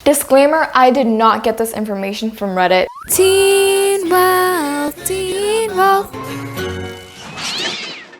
Disclaimer, I did not get this information from Reddit. Teen Wealth, Teen Wealth.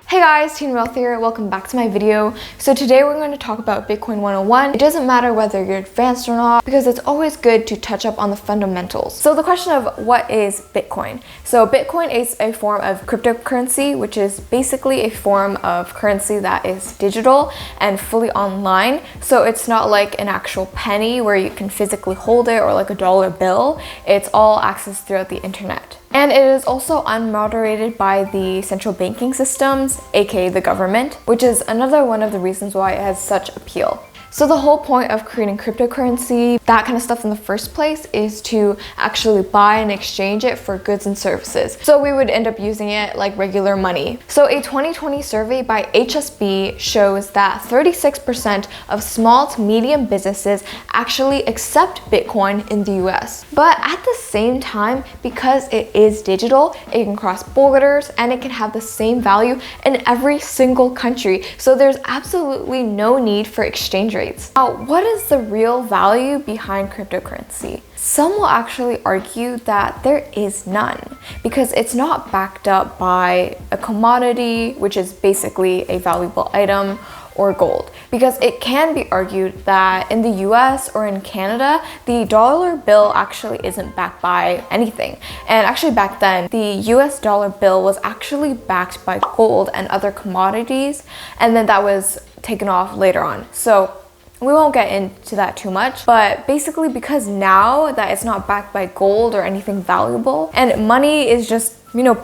Hey guys, Teen Wealth here. Welcome back to my video. So today we're going to talk about Bitcoin 101. It doesn't matter whether you're advanced or not because it's always good to touch up on the fundamentals. So the question of what is Bitcoin? So Bitcoin is a form of cryptocurrency, which is basically a form of currency that is digital and fully online. So it's not like an actual penny where you can physically hold it or like a dollar bill. It's all accessed throughout the internet. And it is also unmoderated by the central banking systems, aka the government, which is another one of the reasons why it has such appeal. So the whole point of creating cryptocurrency, that kind of stuff in the first place, is to actually buy and exchange it for goods and services. So we would end up using it like regular money. So a 2020 survey by HSB shows that 36% of small to medium businesses actually accept Bitcoin in the US. But at the same time, because it is digital, it can cross borders and it can have the same value in every single country. So there's absolutely no need for exchange rates. Now, what is the real value behind cryptocurrency? Some will actually argue that there is none because it's not backed up by a commodity, which is basically a valuable item, or gold. Because it can be argued that in the US or in Canada, the dollar bill actually isn't backed by anything. And actually back then, the US dollar bill was actually backed by gold and other commodities, and then that was taken off later on. So we won't get into that too much, but basically because now that it's not backed by gold or anything valuable, and money is just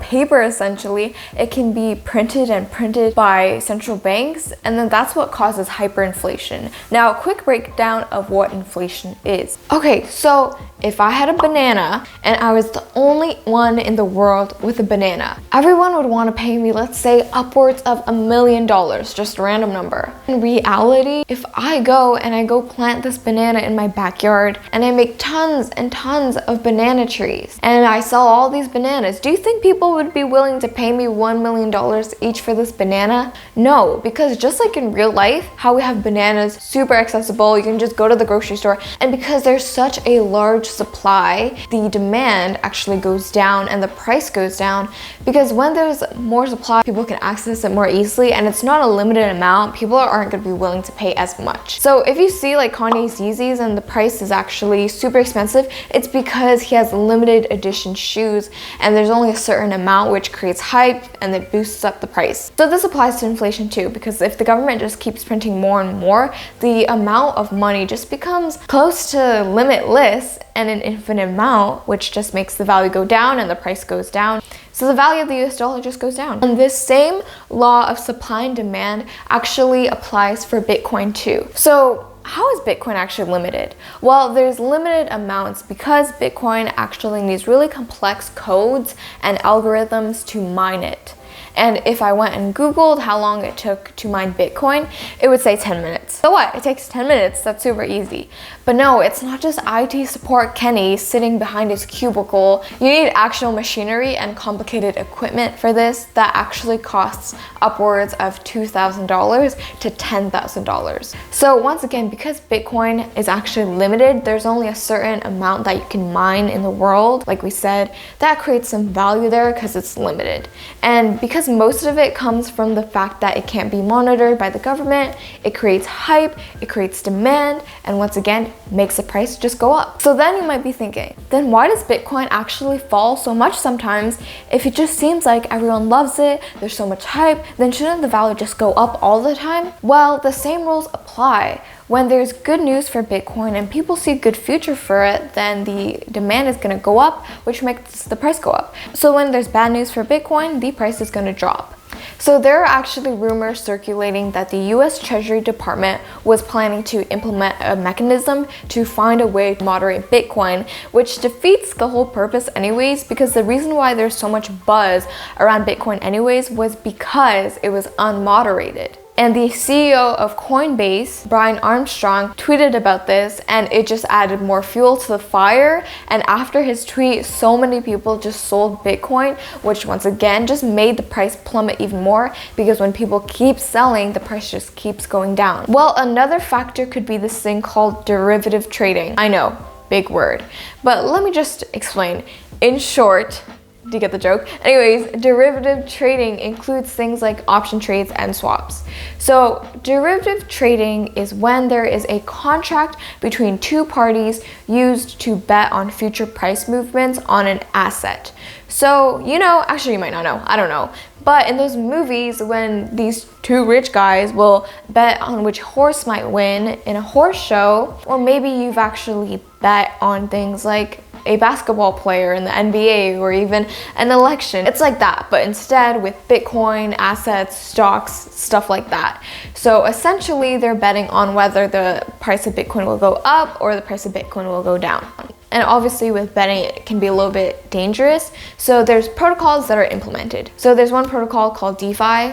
paper essentially, it can be printed and printed by central banks, and then that's what causes hyperinflation. Now, a quick breakdown of what inflation is. Okay, so if I had a banana and I was the only one in the world with a banana, everyone would want to pay me, let's say, upwards of $1 million, just a random number. In reality, if I go plant this banana in my backyard and I make tons and tons of banana trees and I sell all these bananas, do you think people would be willing to pay me $1 million each for this banana? No, because just like in real life, how we have bananas super accessible, you can just go to the grocery store, and because there's such a large supply, the demand actually goes down and the price goes down, because when there's more supply, people can access it more easily, and it's not a limited amount, people aren't going to be willing to pay as much. So if you see like Kanye's Yeezys and the price is actually super expensive, it's because he has limited edition shoes and there's only a certain amount, which creates hype and it boosts up the price. So this applies to inflation too, because if the government just keeps printing more and more, the amount of money just becomes close to limitless and an infinite amount, which just makes the value go down and the price goes down. So the value of the US dollar just goes down. And this same law of supply and demand actually applies for Bitcoin too. So how is Bitcoin actually limited? Well, there's limited amounts because Bitcoin actually needs really complex codes and algorithms to mine it. And if I went and Googled how long it took to mine Bitcoin, it would say 10 minutes. So what? It takes 10 minutes. That's super easy. But no, it's not just IT support Kenny sitting behind his cubicle. You need actual machinery and complicated equipment for this that actually costs upwards of $2,000 to $10,000. So once again, because Bitcoin is actually limited, there's only a certain amount that you can mine in the world. Like we said, that creates some value there because it's limited. And because most of it comes from the fact that it can't be monitored by the government, it creates hype, it creates demand, and once again, makes the price just go up. So then you might be thinking, then why does Bitcoin actually fall so much sometimes? If it just seems like everyone loves it, there's so much hype, then shouldn't the value just go up all the time? Well, the same rules apply. When there's good news for Bitcoin and people see a good future for it, then the demand is going to go up, which makes the price go up. So when there's bad news for Bitcoin, the price is going to drop. So there are actually rumors circulating that the US Treasury Department was planning to implement a mechanism to find a way to moderate Bitcoin, which defeats the whole purpose anyways, because the reason why there's so much buzz around Bitcoin anyways was because it was unmoderated. And the CEO of Coinbase, Brian Armstrong, tweeted about this, and it just added more fuel to the fire. And after his tweet, so many people just sold Bitcoin, which once again just made the price plummet even more, because when people keep selling, the price just keeps going down. Well, another factor could be this thing called derivative trading. I know, big word, but let me just explain. In short, do you get the joke? Anyways, derivative trading includes things like option trades and swaps. So derivative trading is when there is a contract between two parties used to bet on future price movements on an asset. So, actually you might not know, I don't know. But in those movies, when these two rich guys will bet on which horse might win in a horse show, or maybe you've actually bet on things like a basketball player in the NBA or even an election. It's like that, but instead with Bitcoin, assets, stocks, stuff like that. So essentially they're betting on whether the price of Bitcoin will go up or the price of Bitcoin will go down. And obviously with betting, it can be a little bit dangerous. So there's protocols that are implemented. So there's one protocol called DeFi,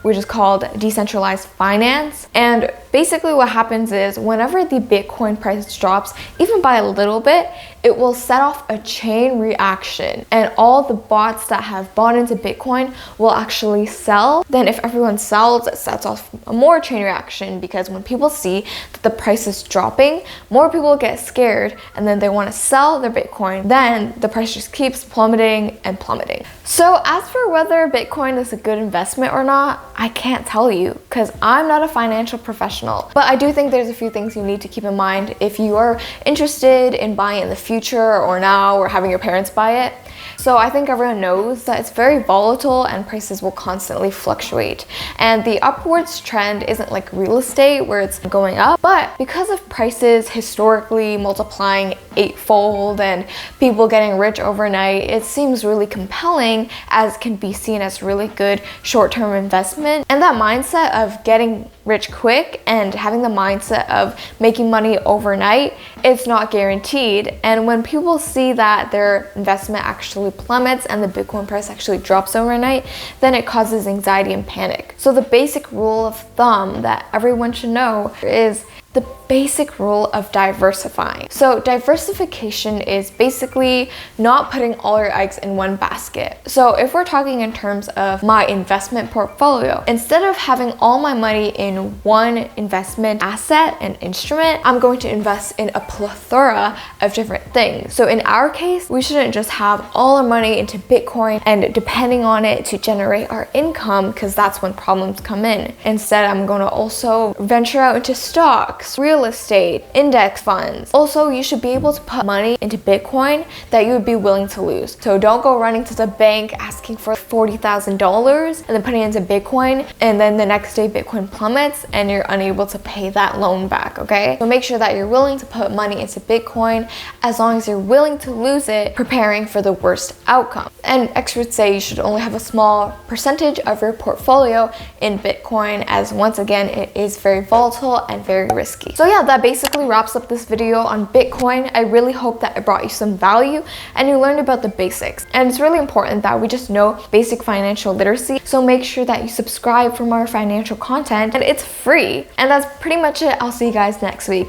which is called decentralized finance. And basically what happens is whenever the Bitcoin price drops, even by a little bit, it will set off a chain reaction, and all the bots that have bought into Bitcoin will actually sell. Then if everyone sells, it sets off a more chain reaction, because when people see that the price is dropping, more people get scared and then they want to sell their Bitcoin. Then the price just keeps plummeting and plummeting. So as for whether Bitcoin is a good investment or not, I can't tell you, because I'm not a financial professional. But I do think there's a few things you need to keep in mind if you are interested in buying in the future or now, or having your parents buy it. So I think everyone knows that it's very volatile and prices will constantly fluctuate. And the upwards trend isn't like real estate where it's going up, but because of prices historically multiplying eightfold and people getting rich overnight, it seems really compelling, as can be seen as really good short-term investment. And that mindset of getting rich quick and having the mindset of making money overnight, it's not guaranteed. And when people see that their investment actually plummets and the Bitcoin price actually drops overnight, then it causes anxiety and panic. So the basic rule of thumb that everyone should know is the basic rule of diversifying. So diversification is basically not putting all your eggs in one basket. So if we're talking in terms of my investment portfolio, instead of having all my money in one investment asset and instrument, I'm going to invest in a plethora of different things. So in our case, we shouldn't just have all our money into Bitcoin and depending on it to generate our income, because that's when problems come in. Instead, I'm going to also venture out into stocks, real estate, index funds. Also, you should be able to put money into Bitcoin that you would be willing to lose. So don't go running to the bank asking for $40,000 and then putting it into Bitcoin, and then the next day Bitcoin plummets and you're unable to pay that loan back, okay? So make sure that you're willing to put money into Bitcoin, as long as you're willing to lose it, preparing for the worst outcome. And experts say you should only have a small percentage of your portfolio in Bitcoin, as once again, it is very volatile and very risky. So yeah, that basically wraps up this video on Bitcoin. I really hope that it brought you some value and you learned about the basics. And it's really important that we just know basic financial literacy. So make sure that you subscribe for more financial content, and it's free. And that's pretty much it. I'll see you guys next week.